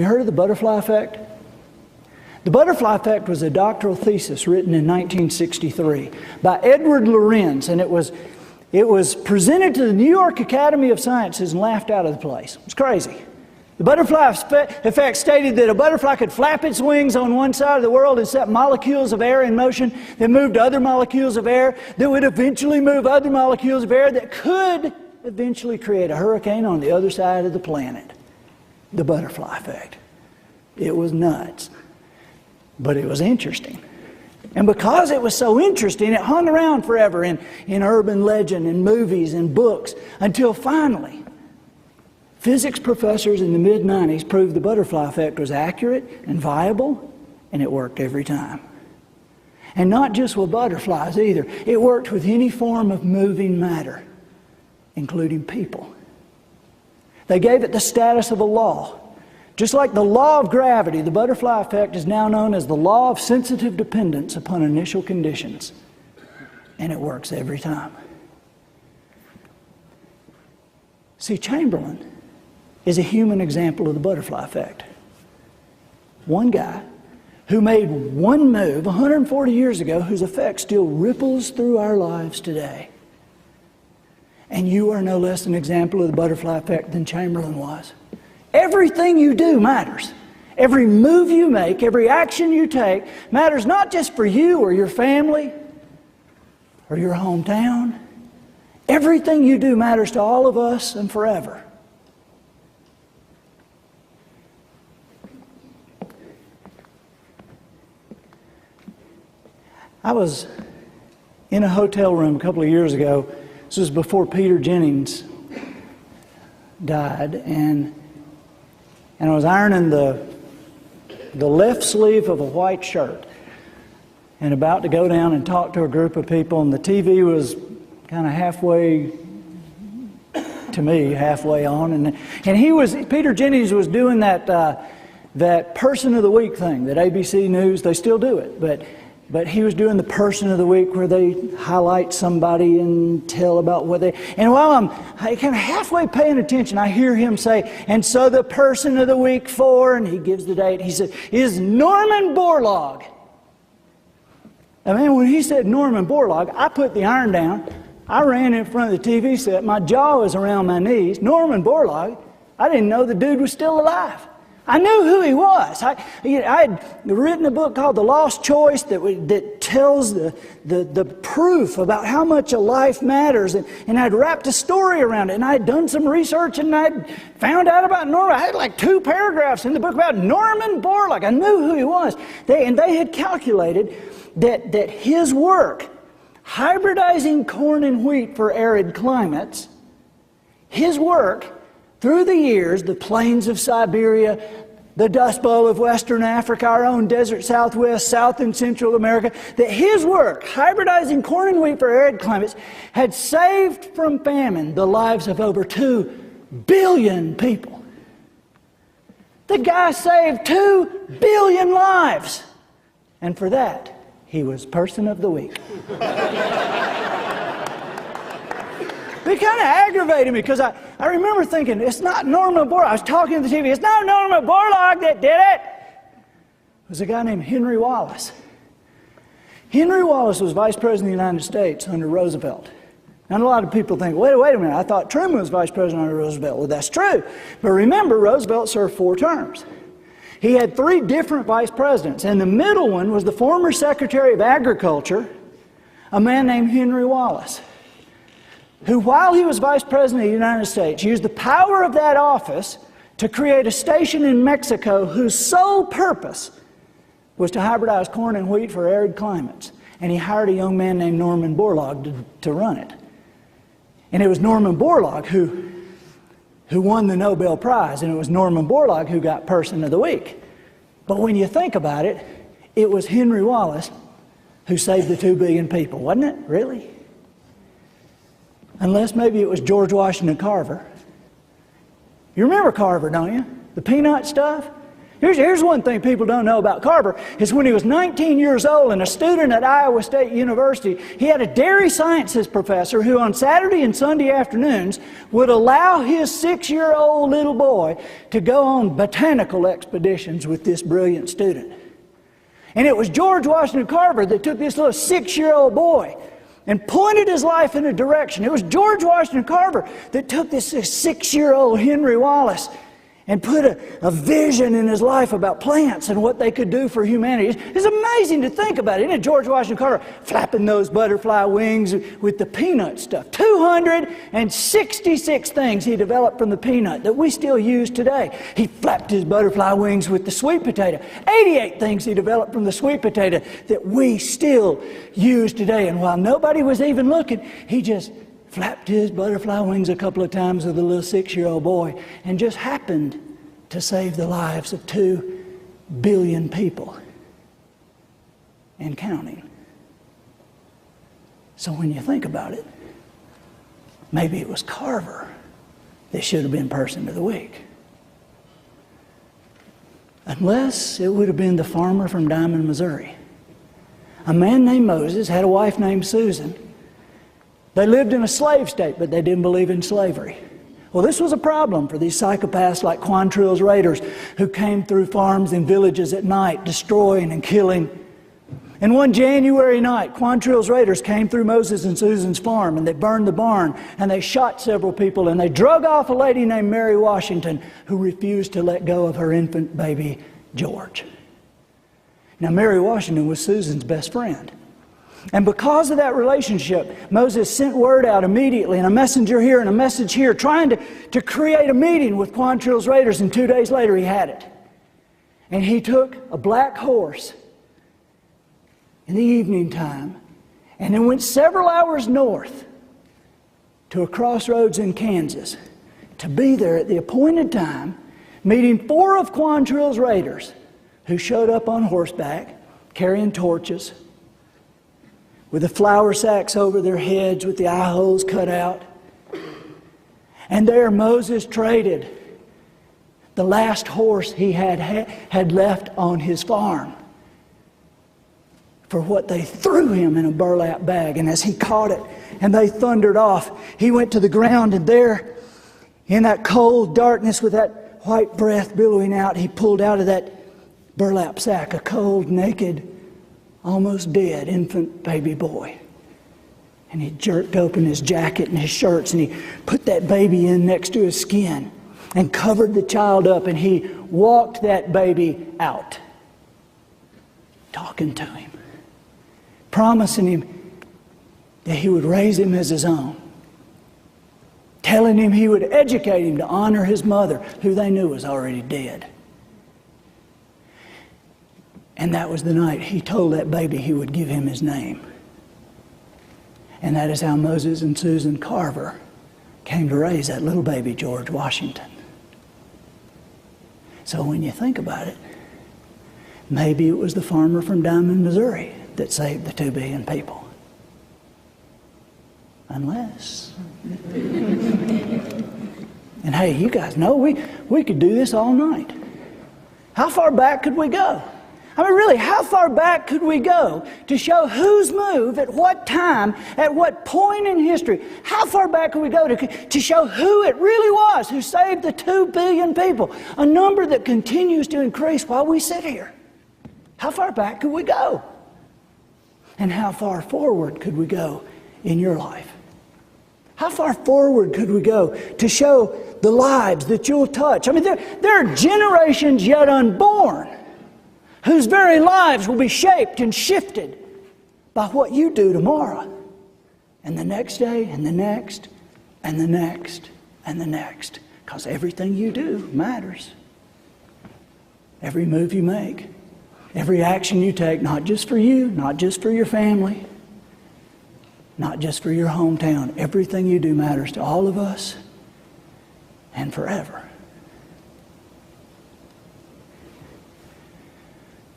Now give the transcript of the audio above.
you heard of the butterfly effect? The butterfly effect was a doctoral thesis written in 1963 by Edward Lorenz, and it was presented to the New York Academy of Sciences and laughed out of the place. It's crazy. The butterfly effect stated that a butterfly could flap its wings on one side of the world and set molecules of air in motion that moved other molecules of air that would eventually move other molecules of air that could eventually create a hurricane on the other side of the planet. The butterfly effect. It was nuts. But it was interesting. And because it was so interesting, it hung around forever in urban legend and movies and books until finally, physics professors in the mid-90s proved the butterfly effect was accurate and viable, and it worked every time. And not just with butterflies either. It worked with any form of moving matter, including people. They gave it the status of a law. Just like the law of gravity, the butterfly effect is now known as the law of sensitive dependence upon initial conditions. And it works every time. See, Chamberlain is a human example of the butterfly effect. One guy who made one move 140 years ago whose effect still ripples through our lives today. And you are no less an example of the butterfly effect than Chamberlain was. Everything you do matters. Every move you make, every action you take matters not just for you or your family or your hometown. Everything you do matters to all of us and forever. I was in a hotel room a couple of years ago. This was before Peter Jennings died, and I was ironing the left sleeve of a white shirt and about to go down and talk to a group of people, and the TV was kind of halfway to me, halfway on, and Peter Jennings was doing that Person of the Week thing that ABC News, they still do it, but he was doing the Person of the Week where they highlight somebody and tell about what they... And while I'm kind of halfway paying attention, I hear him say, and so the Person of the Week for, and he gives the date, he said, is Norman Borlaug. And man, when he said Norman Borlaug, I put the iron down, I ran in front of the TV set, my jaw was around my knees. Norman Borlaug, I didn't know the dude was still alive. I knew who he was. I had written a book called The Lost Choice that tells the proof about how much a life matters. And I'd wrapped a story around it. And I had done some research and I'd found out about Norman. I had like 2 paragraphs in the book about Norman Borlaug. I knew who he was. They had calculated that his work, hybridizing corn and wheat for arid climates, his work through the years, the plains of Siberia, the Dust Bowl of Western Africa, our own desert Southwest, South and Central America, that his work, hybridizing corn and wheat for arid climates, had saved from famine the lives of over 2 billion people. The guy saved 2 billion lives. And for that, he was Person of the Week. It kind of aggravated me because I remember thinking, it's not Norman Borlaug. I was talking to the TV, it's not Norman Borlaug that did it. It was a guy named Henry Wallace. Henry Wallace was Vice President of the United States under Roosevelt. And a lot of people think, wait a minute, I thought Truman was Vice President under Roosevelt. Well, that's true. But remember, Roosevelt served 4 terms. He had 3 different vice presidents, and the middle one was the former Secretary of Agriculture, a man named Henry Wallace, who, while he was Vice President of the United States, used the power of that office to create a station in Mexico whose sole purpose was to hybridize corn and wheat for arid climates. And he hired a young man named Norman Borlaug to run it. And it was Norman Borlaug who won the Nobel Prize, and it was Norman Borlaug who got Person of the Week. But when you think about it, it was Henry Wallace who saved the 2 billion people, wasn't it? Really? Unless maybe it was George Washington Carver. You remember Carver, don't you? The peanut stuff? Here's one thing people don't know about Carver, is when he was 19 years old and a student at Iowa State University, he had a dairy sciences professor who on Saturday and Sunday afternoons would allow his 6-year-old little boy to go on botanical expeditions with this brilliant student. And it was George Washington Carver that took this little 6-year-old boy and pointed his life in a direction. It was George Washington Carver that took this 6-year-old Henry Wallace and put a vision in his life about plants and what they could do for humanity. It's amazing to think about it. Isn't it? George Washington Carver flapping those butterfly wings with the peanut stuff. 266 things he developed from the peanut that we still use today. He flapped his butterfly wings with the sweet potato. 88 things he developed from the sweet potato that we still use today. And while nobody was even looking, he just flapped his butterfly wings a couple of times with a little 6-year-old boy and just happened to save the lives of 2 billion people and counting. So when you think about it, maybe it was Carver that should have been Person of the Week. Unless it would have been the farmer from Diamond, Missouri. A man named Moses had a wife named Susan. They lived in a slave state, but they didn't believe in slavery. Well, this was a problem for these psychopaths like Quantrill's raiders who came through farms and villages at night, destroying and killing. And one January night, Quantrill's raiders came through Moses and Susan's farm, and they burned the barn, and they shot several people, and they drug off a lady named Mary Washington who refused to let go of her infant baby, George. Now, Mary Washington was Susan's best friend. And because of that relationship, Moses sent word out immediately, and a messenger here and a message here, trying to create a meeting with Quantrill's raiders, and 2 days later he had it. And he took a black horse in the evening time, and then went several hours north to a crossroads in Kansas to be there at the appointed time, meeting 4 of Quantrill's raiders who showed up on horseback, carrying torches, with the flour sacks over their heads with the eye holes cut out. And there Moses traded the last horse he had left on his farm for what they threw him in a burlap bag. And as he caught it and they thundered off, he went to the ground, and there in that cold darkness with that white breath billowing out, he pulled out of that burlap sack a cold, naked, almost dead infant baby boy. And he jerked open his jacket and his shirts, and he put that baby in next to his skin and covered the child up, and he walked that baby out, talking to him, promising him that he would raise him as his own, telling him he would educate him to honor his mother, who they knew was already dead. And that was the night he told that baby he would give him his name. And that is how Moses and Susan Carver came to raise that little baby, George Washington. So when you think about it, maybe it was the farmer from Diamond, Missouri that saved the 2 billion people. Unless. And hey, you guys know we could do this all night. How far back could we go? I mean, really, how far back could we go to show whose move, at what time, at what point in history? How far back could we go to show who it really was who saved the 2 billion people? A number that continues to increase while we sit here. How far back could we go? And how far forward could we go in your life? How far forward could we go to show the lives that you'll touch? I mean, there are generations yet unborn whose very lives will be shaped and shifted by what you do tomorrow, and the next day, and the next, and the next, and the next. Because everything you do matters. Every move you make, every action you take, not just for you, not just for your family, not just for your hometown. Everything you do matters to all of us and forever.